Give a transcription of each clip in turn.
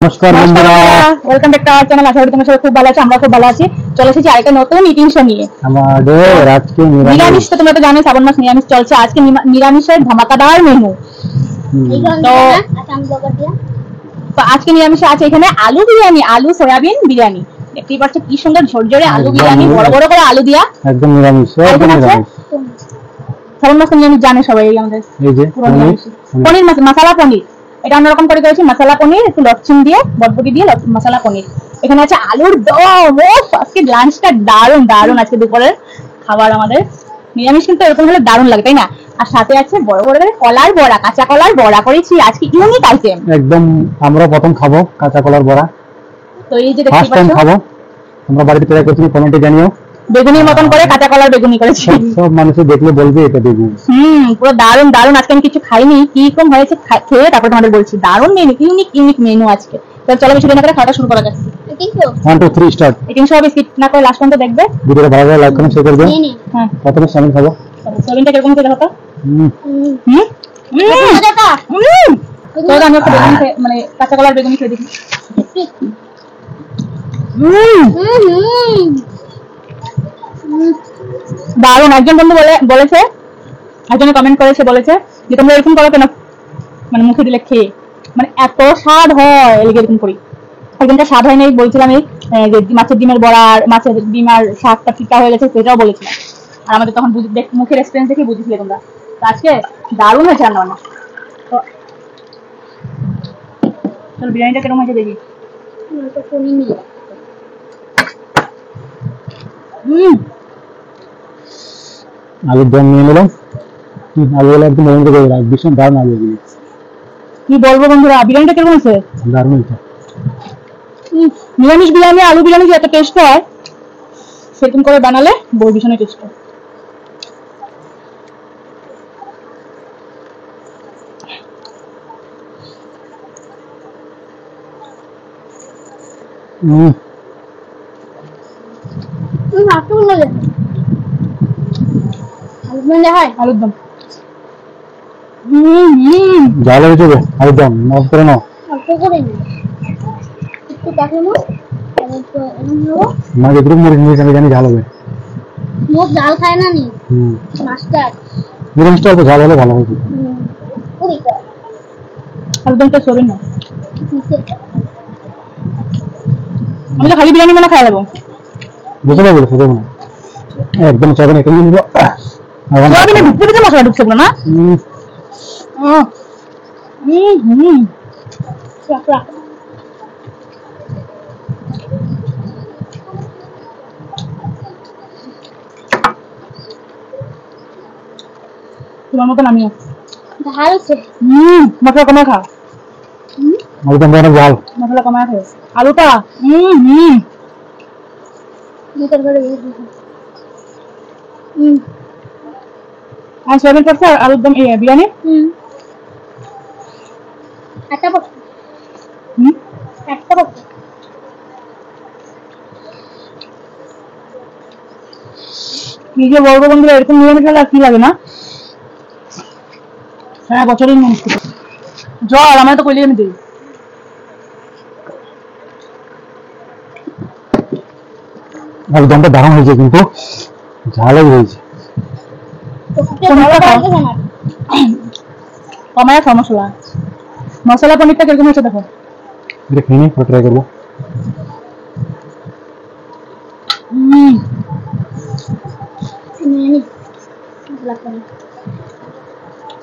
নমস্কার বন্ধুরা, welcome back to our channel. আশা করি তোমরা সবাই খুব ভালো আছো। আমরা খুব ভালো আছি। চলে এসেছি আরেকটা নতুন ইটিং শো নিয়ে। আমাদের আজকে নিরামিষ তো তোমরা তো জানোই, শ্রাবণ মাস নিরামিষ চলছে। আজকে নিরামিষের ধামাকাদার মেনু। তো আজকে নিরামিষে আছে এখানে আলু বিরিয়ানি, আলু সয়াবিন বিরিয়ানি। দেখতেই পাচ্ছ কি সুন্দর ঝরঝরে আলু বিরিয়ানি, বড় বড় করে আলু দিয়া। একদম নিরামিষ, একদম নিরামিষ। শ্রাবণ মাস নিরামিষ জানে সবাই। আমাদের এই যে পনির মশলা পনির, এটা অন্যরকম করে করেছি। মশলা পনির, একটু লচ্ছিন দিয়ে, বটবটি দিয়ে মশলা পনির। এখানে আছে আলুর দম। আজকে লাঞ্চটা দারুণ দারুণ। আজকে দুপুরের খাবার আমাদের নিরামিষ কিন্তু এরকম হলে দারুণ লাগে, তাই না? আর সাথে আছে বড় বড় করে কলার বড়া, কাঁচা কলার বড়া করেছি আজকে, ইউনিক আইটেম। একদম আমরা প্রথম খাবো কাঁচা কলার বড়া। তো এই যে দেখতে পাচ্ছ খাবো, তোমরা বাড়িতে ট্রাই করতে কমেন্টে জানিও। বেগুনির মতন করে কাঁচা কলার বেগুনি করেছি। সব মানুষ দেখলে বলবে এটা বেগুন। পুরো দারুণ দারুণ। আজকে আমি কিছু খাইনি, কি রকম হয়েছে খেয়ে তারপর তোমাদের বলছি। দারুণ মেনু, ইউনিক মেনু আজকে। তো চলো বেশি দেরি না করে খাওয়াটা শুরু করা যাক। 1 2 3 স্টার্ট। এটিং সব স্কিপ না করে লাস্ট পর্যন্ত দেখবে। ভিডিওটা ভালো লাগলে লাইক কমেন্ট শেয়ার করে দিও। হ্যাঁ, প্রথমে সামিল খাবো। সবিনটা কিরকম হচ্ছে দেখো তো। তো আমি একটা বেগুনি মানে কাঁচা কলার বেগুনি খেয়ে দেখি। দারুণ। একজন বন্ধু বলেছে, একজনে কমেন্ট করেছে, বলেছে যে তোমরা এরকম করো কেন, মানে মুখে দিলে খেয়ে, মানে এত স্বাদ হয় এরকম করি। একজনটা স্বাদ হয় নাই বলছিলাম, এই যে মাছের ডিমের বড়া আর মাছের ডিম আর শাকটা ফিকা হয়ে গেছে, সেটাও বলেছিলাম। আর আমাদের তখন মুখের এক্সপিরিয়েন্স দেখে বুঝেছিলে তোমরা। তো আজকে দারুণ হয়েছে রান্না। তো চলো বিরিয়ানিটা কেরকম হয়েছে দেখি। আলুর দম নিয়ে নিলাম। আলুগুলো একদম মন থেকে ভীষণ দারুণ আলু। কি বলবো বন্ধুরা, বিরিয়ানিটা কেমন হয়েছে? দারুণ হয়েছে। নিরামিষ বিরিয়ানি, আলু বিরিয়ানি যে এত টেস্ট হয়, সেরকম করে বানালে বড় ভীষণ টেস্ট হয়। আলুর দম ঝাল হয়েছে আলুর দম, নষ্ট করে নাও। মাঝে গ্রুপ মরিচ নিয়েছে, আমি জানি ঝাল হবে। ঝাল খায় না নি মাস্টার, নিরামিষটা অল্প ঝাল হলে ভালো হবে। আলুর দমটা সরবে না। আমি তো খালি বিরিয়ানি মানে খাই দেবো। বুঝতে পারবো খেতে না, একদম চাবেন এখানে নিব। সোয়াবিনের ভিতরে ভিতরে মশলা ঢুকছে না। তোমার মতন আমিও ঝাল আছে। মশলা কমা খাও। আলুর দম অনেক ঝাল, মশলা কমা খাও। আলুটা আর সোয়াবিন পড়ছে, আর আলুর দম বিরিয়ানি। নিজে বলবো বন্ধুরা, এরকম নিরামিষ হলে আর কি লাগে না। সারা বছরই নিরামিষ খেতে জল আমার তো কইলে আমি দিই। আলুর দমটা দারুণ হয়েছে, কিন্তু ঝালই হয়েছে। কমায় খাও মশলা। মশলা পনিরটা কিরকম হয়েছে দেখো। এটা খেয়ে নিই, ট্রাই করবো।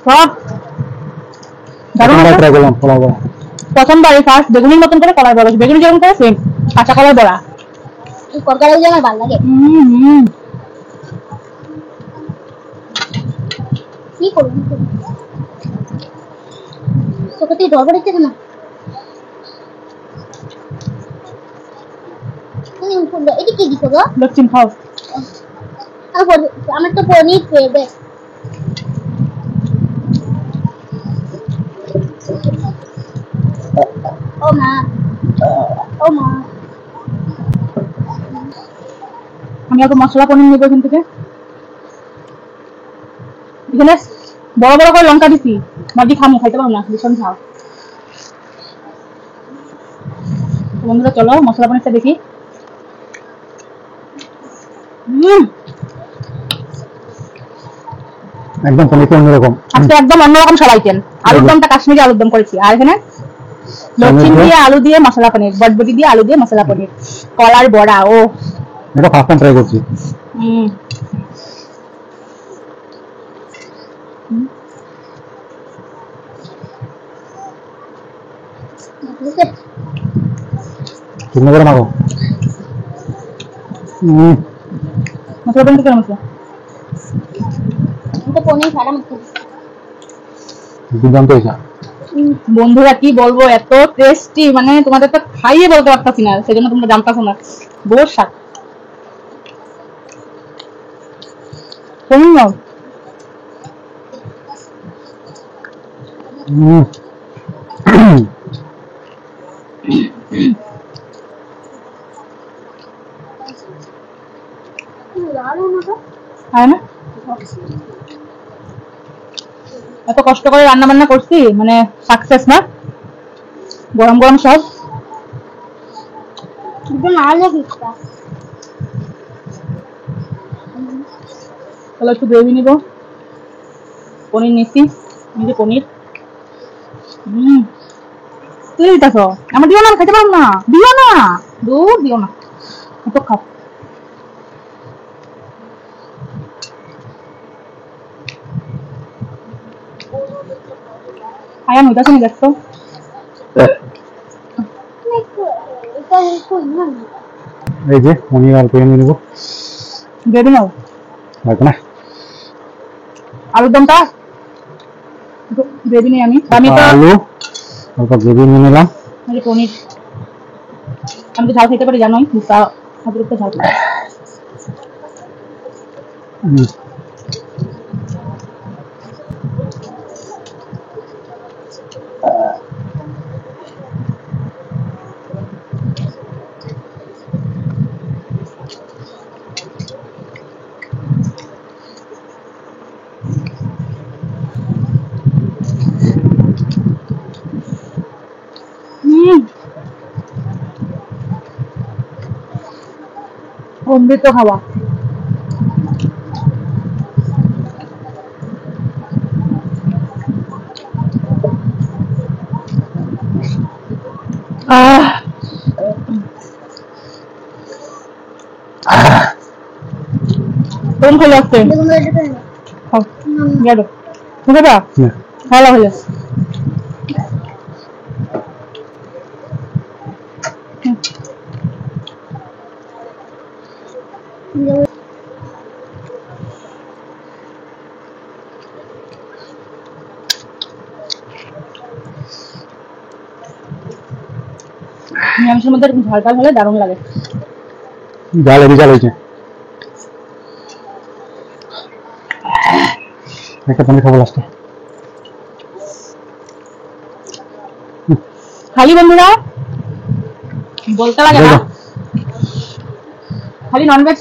সব দারুণ ট্রাই করলাম কলা বড়া। প্রথমবার ফার্স্ট বেগুনির মতন করে কলার বড়া, বেগুনি যেরকম করে সেম কাঁচা কলার বড়া। আমার ভালো লাগে। কি করবো তোকে তুই ডর পড়েছিস না? এটা কি দিছো গো? লচ্ছিম খাও। আমার তো পনির ফেভারিট। ও মা, ও মা, আমি এখন মশলা পনির নেবো এখান থেকে। এখানে বড় বড় করে লঙ্কা দিছি, মাটি খামো, খাইতে পারবো না, ভীষণ ঝাল। বন্ধুরা চলো মশলা পনিরটা দেখি। একদম পনিরটা অন্যরকম। আজকে একদম অন্যরকম সব আইটেম। আলুর দমটা কাশ্মীরি আলুর দম করেছি, আর এখানে লচ্ছিম দিয়ে আলু দিয়ে মশলা পনির, বটবটি দিয়ে আলু দিয়ে মশলা পনির, কলার বড়া। ও এটা ফার্স্ট টাইম ট্রাই করছি। শুকনো করে মাখো। মশলা পনির কেমন আছে? তো পনির ছাড়া মুখ দুর্দান্ত হয়েছে। বন্ধুরা কি বলবো, এত টেস্টি, মানে তোমাদের তো খাইয়ে বলতে পারতাছি না, সেজন্য তোমরা জানতাছো না। বহু স্বাদ। এত কষ্ট করে রান্না বান্না করছি, মানে সাকসেস না, গরম গরম সব। তাহলে একটু গ্রেভি নিব। পনির নিচ্ছি, নিজে পনির। তুই দিতেছ আমার, দিও না, খেতে পারবো না, দিও না, দূর দিও না, এত খাও। আয়া হইতাছে না দেখছো? এই যে পনির আর করে নিয়ে নেবো। গ্রেভি নাও, লাগবে না আলুর দমটা গ্রেভি নেই। আমি তো আলু অল্প গ্রেভি নিয়ে নিলাম। পনির, আমি তো ঝাল খেতে পারি জানোই, অতিরিক্ত ঝাল খাই। অমৃত খাওয়া। কোন খেলে আসছে? গেল বুঝে পা ভালো হলে নিরামিষের মধ্যে এরকম ঝাল ঝাল হলে দারুণ লাগে। জাল হেবি জাল হয়েছে। একটা পনির খাবো লাস্টে। খালি বন্ধুরা বলতে লাগে না, খালি ননভেজ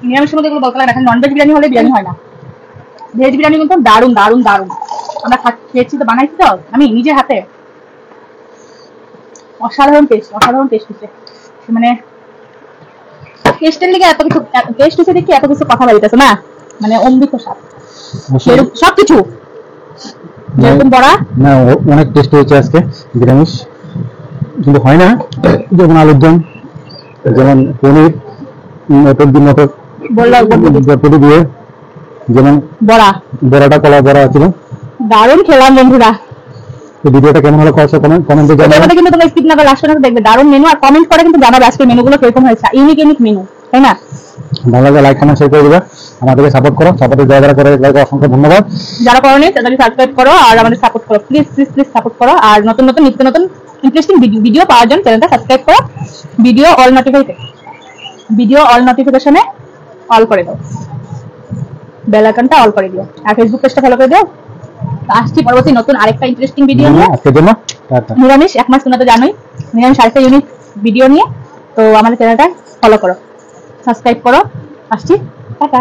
নিরামিষের মধ্যে এগুলো বলতে লাগে না, খালি ননভেজ বিরিয়ানি হলে বিরিয়ানি হয় না। ভেজ বিরিয়ানি কিন্তু দারুণ দারুণ দারুণ। আমরা খেয়েছি তো, বানাইছি তো আমি নিজের হাতে, অসাধারণ টেস্ট, অসাধারণ টেস্ট হচ্ছে। মানে টেস্টের লিগে এত কিছু, টেস্ট হচ্ছে দেখি এত কিছু কথা বলতেছে না, মানে অমৃত স্বাদ সবকিছু। যেরকম বড়া না অনেক টেস্ট হয়েছে আজকে নিরামিষ, কিন্তু হয় না যেমন আলুর দম, যেমন পনির, মটর দিয়ে মটর বটবটি দিয়ে, যেমন বড়াটা কলা বড়া ছিল, দারুণ খেলাম বন্ধুরা। ভিডিওটা কেমন হলো কমেন্টে জানাবেন, কিন্তু তোমরা স্কিপ না করে লাস্ট পর্যন্ত দেখবে, দারুণ মেনু, আর কমেন্ট করে কিন্তু জানাবে আজকে মেনুগুলো কিরকম হয়েছে, ইউনিক ইউনিক মেনু, তাই না? ভালো লাগলে লাইক কমেন্ট শেয়ার করে দিবা, আমাদেরকে সাপোর্ট করো, সাপোর্টের যারা করে অসংখ্য ধন্যবাদ। যারা করোনি তাদেরকে সাবস্ক্রাইব করো আর আমাদের সাপোর্ট করো, প্লিজ প্লিজ প্লিজ সাপোর্ট করো। আর নতুন নতুন নিত্য নতুন ইন্টারেস্টিং ভিডিও পাওয়ার জন্য চ্যানেলটা সাবস্ক্রাইব করো, ভিডিও অল নোটিফিকেশনে অল করে দাও, বেল আইকনটা অল করে দিও, আর ফেসবুক পেজটা ফলো করে দাও। আসছি পরবর্তী নতুন আরেকটা ইন্টারেস্টিং ভিডিও নিয়ে। আজকের জন্য নিরামিষ এক মাস তোমরা তো জানোই, নিরামিষ আরেকটা ইউনিক ভিডিও নিয়ে। তো আমাদের চ্যানেলটা ফলো করো, সাবস্ক্রাইব করো, আসছি, টাটা।